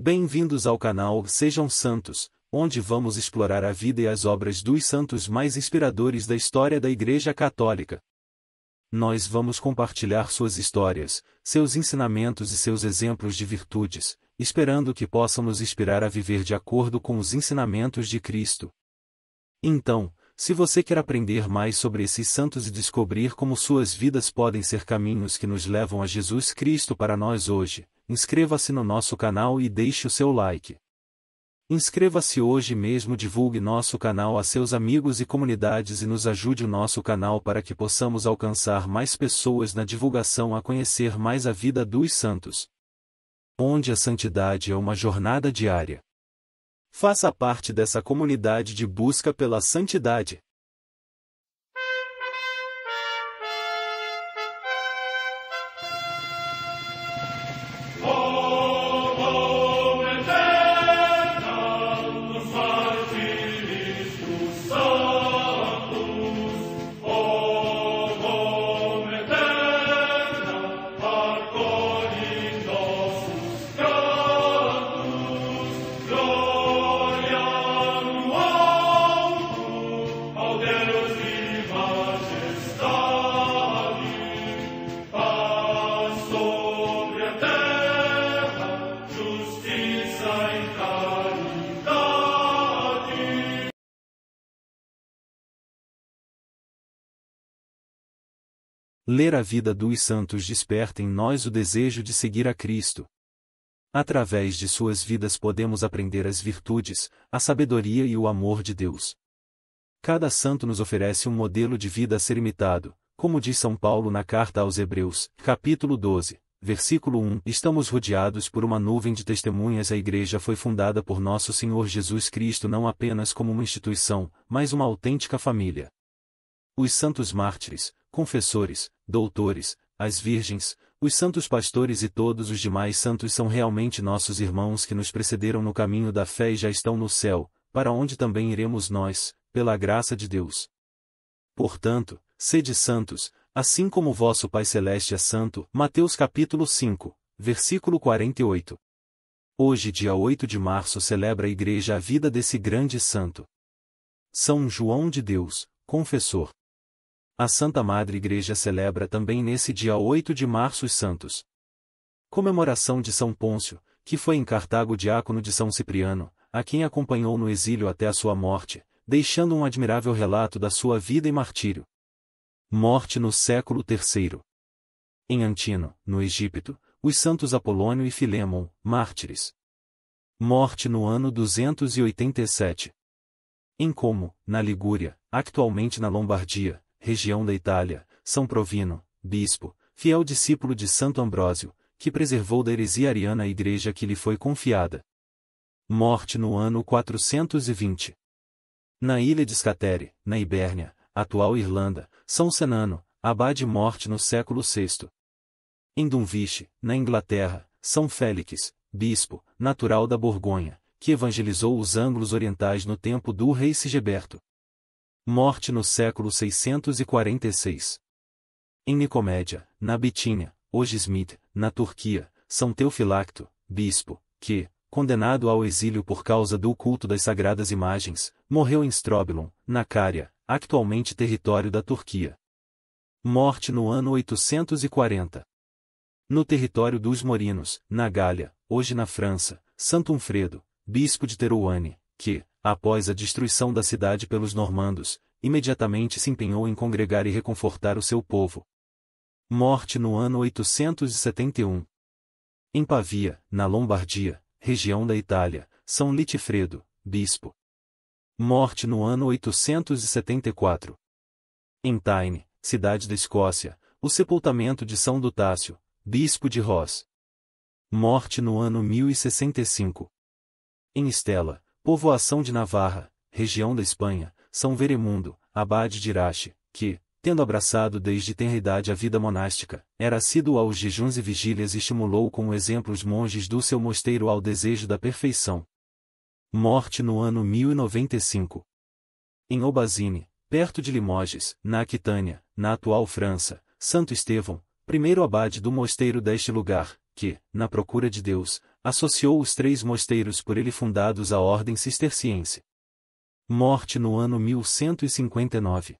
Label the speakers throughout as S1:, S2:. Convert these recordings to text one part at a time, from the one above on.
S1: Bem-vindos ao canal Sejam Santos, onde vamos explorar a vida e as obras dos santos mais inspiradores da história da Igreja Católica. Nós vamos compartilhar suas histórias, seus ensinamentos e seus exemplos de virtudes, esperando que possam nos inspirar a viver de acordo com os ensinamentos de Cristo. Então, se você quer aprender mais sobre esses santos e descobrir como suas vidas podem ser caminhos que nos levam a Jesus Cristo para nós hoje, inscreva-se no nosso canal e deixe o seu like. Inscreva-se hoje mesmo, divulgue nosso canal a seus amigos e comunidades e nos ajude o nosso canal para que possamos alcançar mais pessoas na divulgação a conhecer mais a vida dos santos. Onde a santidade é uma jornada diária. Faça parte dessa comunidade de busca pela santidade. Ler a vida dos santos desperta em nós o desejo de seguir a Cristo. Através de suas vidas podemos aprender as virtudes, a sabedoria e o amor de Deus. Cada santo nos oferece um modelo de vida a ser imitado, como diz São Paulo na carta aos Hebreus, capítulo 12, versículo 1. Estamos rodeados por uma nuvem de testemunhas. A Igreja foi fundada por nosso Senhor Jesus Cristo não apenas como uma instituição, mas uma autêntica família. Os santos mártires, confessores, doutores, as virgens, os santos pastores e todos os demais santos são realmente nossos irmãos que nos precederam no caminho da fé e já estão no céu, para onde também iremos nós, pela graça de Deus. Portanto, sede santos, assim como vosso Pai Celeste é santo. Mateus capítulo 5, versículo 48. Hoje, dia 8 de março, celebra a Igreja a vida desse grande santo. São João de Deus, confessor. A Santa Madre Igreja celebra também nesse dia 8 de março os santos. Comemoração de São Pôncio, que foi em Cartago diácono de São Cipriano, a quem acompanhou no exílio até a sua morte, deixando um admirável relato da sua vida e martírio. Morte no século III. Em Antino, no Egito, os santos Apolônio e Filémon, mártires. Morte no ano 287. Em Como, na Ligúria, atualmente na Lombardia, região da Itália, São Provino, bispo, fiel discípulo de Santo Ambrósio, que preservou da heresia ariana a igreja que lhe foi confiada. Morte no ano 420. Na ilha de Scatere, na Ibérnia, atual Irlanda, São Senano, abade, morte no século VI. Em Dunwich, na Inglaterra, São Félix, bispo, natural da Borgonha, que evangelizou os ângulos orientais no tempo do rei Sigeberto. Morte no século 646. Em Nicomédia, na Bitínia, hoje Smith, na Turquia, São Teofilacto, bispo, que, condenado ao exílio por causa do culto das sagradas imagens, morreu em Strobilon, na Cária, atualmente território da Turquia. Morte no ano 840. No território dos Morinos, na Gália, hoje na França, Santo Unfredo, bispo de Terouanne, que, após a destruição da cidade pelos normandos, imediatamente se empenhou em congregar e reconfortar o seu povo. Morte no ano 871. Em Pavia, na Lombardia, região da Itália, São Litifredo, bispo. Morte no ano 874. Em Tyne, cidade da Escócia, o sepultamento de São Dutácio, bispo de Ross. Morte no ano 1065. Em Estela, povoação de Navarra, região da Espanha, São Veremundo, abade de Irache, que, tendo abraçado desde tenra idade a vida monástica, era assíduo aos jejuns e vigílias e estimulou com o exemplo os monges do seu mosteiro ao desejo da perfeição. Morte no ano 1095. Em Aubazine, perto de Limoges, na Aquitânia, na atual França, Santo Estevão, primeiro abade do mosteiro deste lugar, que, na procura de Deus, associou os 3 mosteiros por ele fundados à Ordem Cisterciense. Morte no ano 1159.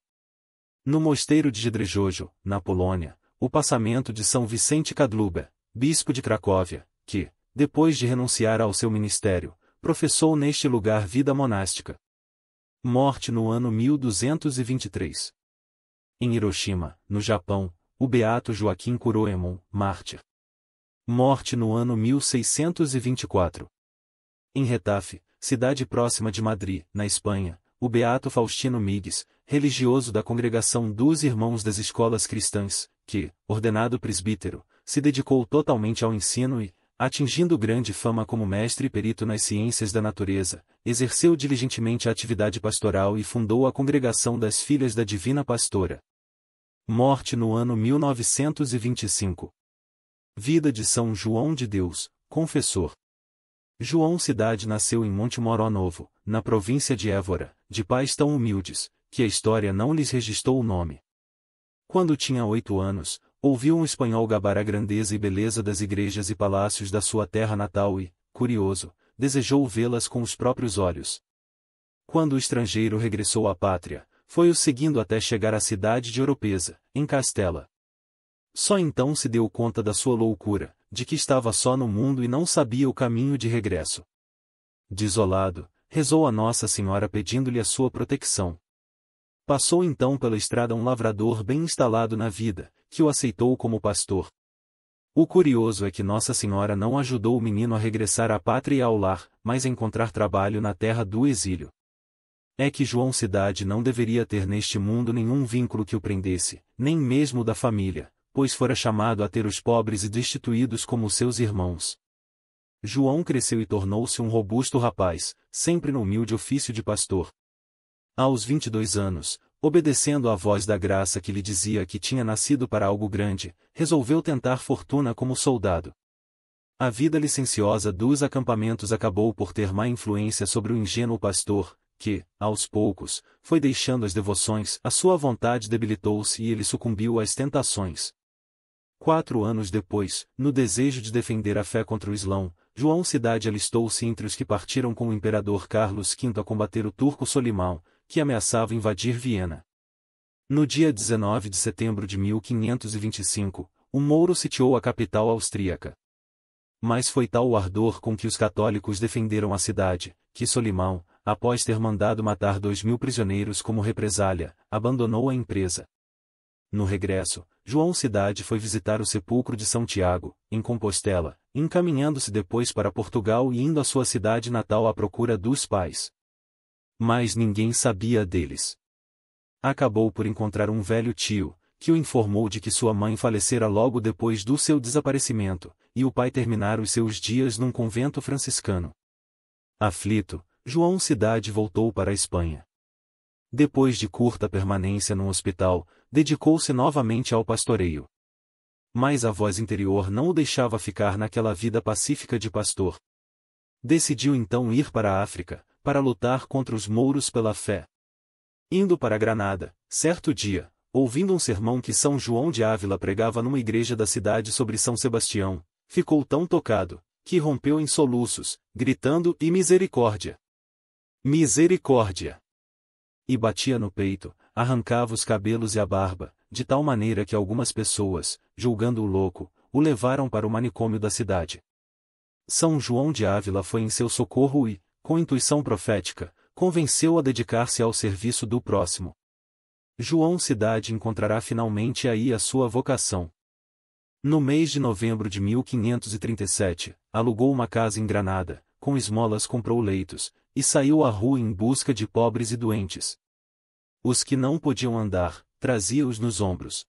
S1: No mosteiro de Jedrzejów, na Polônia, o passamento de São Vicente Kadluba, bispo de Cracóvia, que, depois de renunciar ao seu ministério, professou neste lugar vida monástica. Morte no ano 1223. Em Hiroshima, no Japão, o beato Joaquim Kuroemon, mártir. Morte no ano 1624. Em Retafe, cidade próxima de Madrid, na Espanha, o beato Faustino Migues, religioso da Congregação dos Irmãos das Escolas Cristãs, que, ordenado presbítero, se dedicou totalmente ao ensino e, atingindo grande fama como mestre e perito nas ciências da natureza, exerceu diligentemente a atividade pastoral e fundou a Congregação das Filhas da Divina Pastora. Morte no ano 1925. Vida de São João de Deus, confessor. João Cidade nasceu em Montemoró Novo, na província de Évora, de pais tão humildes, que a história não lhes registrou o nome. Quando tinha 8 anos, ouviu um espanhol gabar a grandeza e beleza das igrejas e palácios da sua terra natal e, curioso, desejou vê-las com os próprios olhos. Quando o estrangeiro regressou à pátria, foi-o seguindo até chegar à cidade de Oropesa, em Castela. Só então se deu conta da sua loucura, de que estava só no mundo e não sabia o caminho de regresso. Desolado, rezou a Nossa Senhora pedindo-lhe a sua proteção. Passou então pela estrada um lavrador bem instalado na vida, que o aceitou como pastor. O curioso é que Nossa Senhora não ajudou o menino a regressar à pátria e ao lar, mas a encontrar trabalho na terra do exílio. É que João Cidade não deveria ter neste mundo nenhum vínculo que o prendesse, nem mesmo da família, pois fora chamado a ter os pobres e destituídos como seus irmãos. João cresceu e tornou-se um robusto rapaz, sempre no humilde ofício de pastor. Aos 22 anos, obedecendo à voz da graça que lhe dizia que tinha nascido para algo grande, resolveu tentar fortuna como soldado. A vida licenciosa dos acampamentos acabou por ter má influência sobre o ingênuo pastor, que, aos poucos, foi deixando as devoções, a sua vontade debilitou-se e ele sucumbiu às tentações. 4 anos depois, no desejo de defender a fé contra o Islão, João Cidade alistou-se entre os que partiram com o imperador Carlos V a combater o turco Solimão, que ameaçava invadir Viena. No dia 19 de setembro de 1525, o mouro sitiou a capital austríaca. Mas foi tal o ardor com que os católicos defenderam a cidade, que Solimão, após ter mandado matar 2.000 prisioneiros como represália, abandonou a empresa. No regresso, João Cidade foi visitar o sepulcro de São Tiago, em Compostela, encaminhando-se depois para Portugal e indo à sua cidade natal à procura dos pais. Mas ninguém sabia deles. Acabou por encontrar um velho tio, que o informou de que sua mãe falecera logo depois do seu desaparecimento, e o pai terminara os seus dias num convento franciscano. Aflito, João Cidade voltou para a Espanha. Depois de curta permanência num hospital, dedicou-se novamente ao pastoreio. Mas a voz interior não o deixava ficar naquela vida pacífica de pastor. Decidiu então ir para a África, para lutar contra os mouros pela fé. Indo para Granada, certo dia, ouvindo um sermão que São João de Ávila pregava numa igreja da cidade sobre São Sebastião, ficou tão tocado, que rompeu em soluços, gritando: "E misericórdia! Misericórdia!" E batia no peito, arrancava os cabelos e a barba, de tal maneira que algumas pessoas, julgando-o louco, o levaram para o manicômio da cidade. São João de Ávila foi em seu socorro e, com intuição profética, convenceu-o a dedicar-se ao serviço do próximo. João Cidade encontrará finalmente aí a sua vocação. No mês de novembro de 1537, alugou uma casa em Granada, com esmolas comprou leitos, e saiu à rua em busca de pobres e doentes. Os que não podiam andar, trazia-os nos ombros.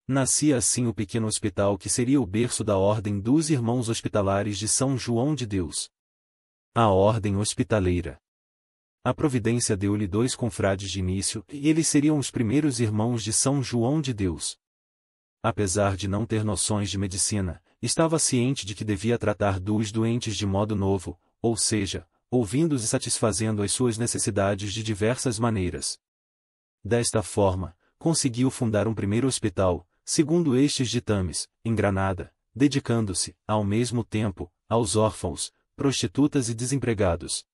S1: Nascia assim o pequeno hospital que seria o berço da Ordem dos Irmãos Hospitalares de São João de Deus. A Ordem Hospitaleira. A Providência deu-lhe 2 confrades de início, e eles seriam os primeiros irmãos de São João de Deus. Apesar de não ter noções de medicina, estava ciente de que devia tratar dos doentes de modo novo, ou seja, ouvindo-os e satisfazendo as suas necessidades de diversas maneiras. Desta forma, conseguiu fundar um primeiro hospital, segundo estes ditames, em Granada, dedicando-se, ao mesmo tempo, aos órfãos, prostitutas e desempregados.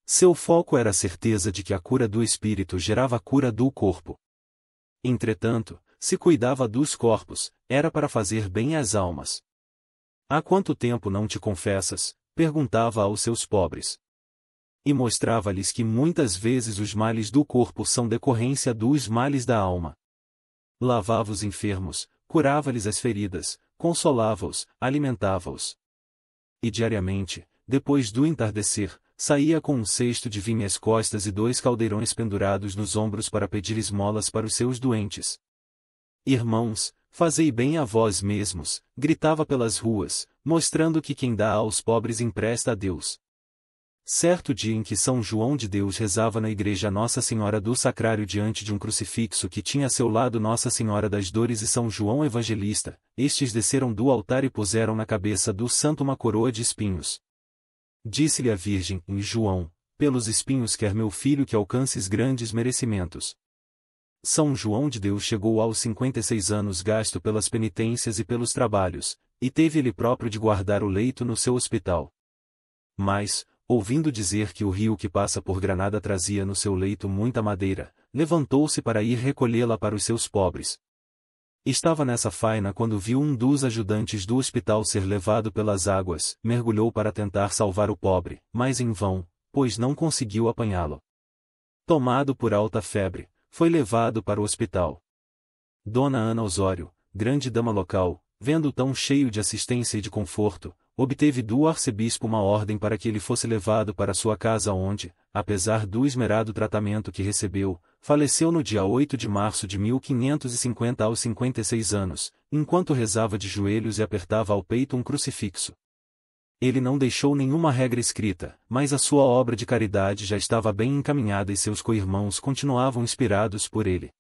S1: Seu foco era a certeza de que a cura do espírito gerava a cura do corpo. Entretanto, se cuidava dos corpos, era para fazer bem às almas. Há quanto tempo não te confessas? Perguntava aos seus pobres. E mostrava-lhes que muitas vezes os males do corpo são decorrência dos males da alma. Lavava os enfermos, curava-lhes as feridas, consolava-os, alimentava-os. E diariamente, depois do entardecer, saía com um cesto de vinho às costas e 2 caldeirões pendurados nos ombros para pedir esmolas para os seus doentes. Irmãos, fazei bem a vós mesmos, gritava pelas ruas, mostrando que quem dá aos pobres empresta a Deus. Certo dia em que São João de Deus rezava na igreja Nossa Senhora do Sacrário diante de um crucifixo que tinha a seu lado Nossa Senhora das Dores e São João Evangelista, estes desceram do altar e puseram na cabeça do santo uma coroa de espinhos. Disse-lhe a Virgem, João, pelos espinhos quer meu filho que alcances grandes merecimentos. São João de Deus chegou aos 56 anos gasto pelas penitências e pelos trabalhos, e teve ele próprio de guardar o leito no seu hospital. Mas, ouvindo dizer que o rio que passa por Granada trazia no seu leito muita madeira, levantou-se para ir recolhê-la para os seus pobres. Estava nessa faina quando viu um dos ajudantes do hospital ser levado pelas águas, mergulhou para tentar salvar o pobre, mas em vão, pois não conseguiu apanhá-lo. Tomado por alta febre, foi levado para o hospital. Dona Ana Osório, grande dama local, vendo-o tão cheio de assistência e de conforto, obteve do arcebispo uma ordem para que ele fosse levado para sua casa onde, apesar do esmerado tratamento que recebeu, faleceu no dia 8 de março de 1550 aos 56 anos, enquanto rezava de joelhos e apertava ao peito um crucifixo. Ele não deixou nenhuma regra escrita, mas a sua obra de caridade já estava bem encaminhada e seus co-irmãos continuavam inspirados por ele.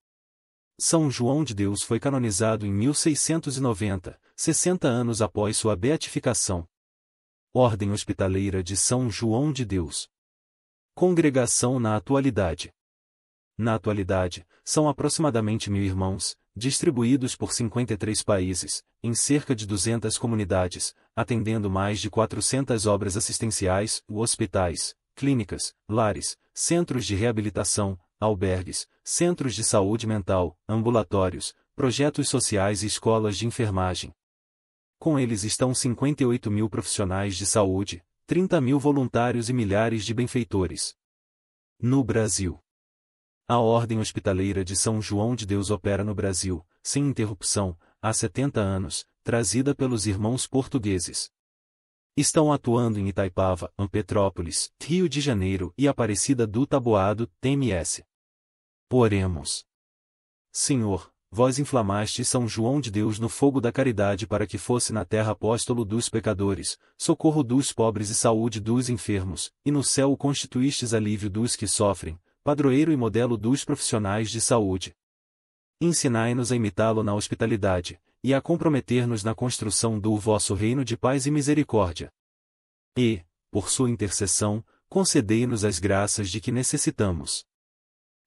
S1: São João de Deus foi canonizado em 1690, 60 anos após sua beatificação. Ordem Hospitaleira de São João de Deus. Congregação na atualidade. Na atualidade, são aproximadamente 1.000 irmãos, distribuídos por 53 países, em cerca de 200 comunidades, atendendo mais de 400 obras assistenciais, hospitais, clínicas, lares, centros de reabilitação, albergues, centros de saúde mental, ambulatórios, projetos sociais e escolas de enfermagem. Com eles estão 58.000 profissionais de saúde, 30.000 voluntários e milhares de benfeitores. No Brasil. A Ordem Hospitaleira de São João de Deus opera no Brasil, sem interrupção, há 70 anos, trazida pelos irmãos portugueses. Estão atuando em Itaipava, Petrópolis, Rio de Janeiro e Aparecida do Taboado, TMS. Oremos. Senhor, vós inflamaste São João de Deus no fogo da caridade para que fosse na terra apóstolo dos pecadores, socorro dos pobres e saúde dos enfermos, e no céu o constituístes alívio dos que sofrem, padroeiro e modelo dos profissionais de saúde. Ensinai-nos a imitá-lo na hospitalidade, e a comprometer-nos na construção do vosso reino de paz e misericórdia. E, por sua intercessão, concedei-nos as graças de que necessitamos.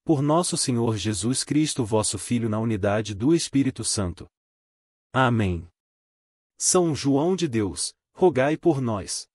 S1: Por nosso Senhor Jesus Cristo vosso Filho na unidade do Espírito Santo. Amém. São João de Deus, rogai por nós.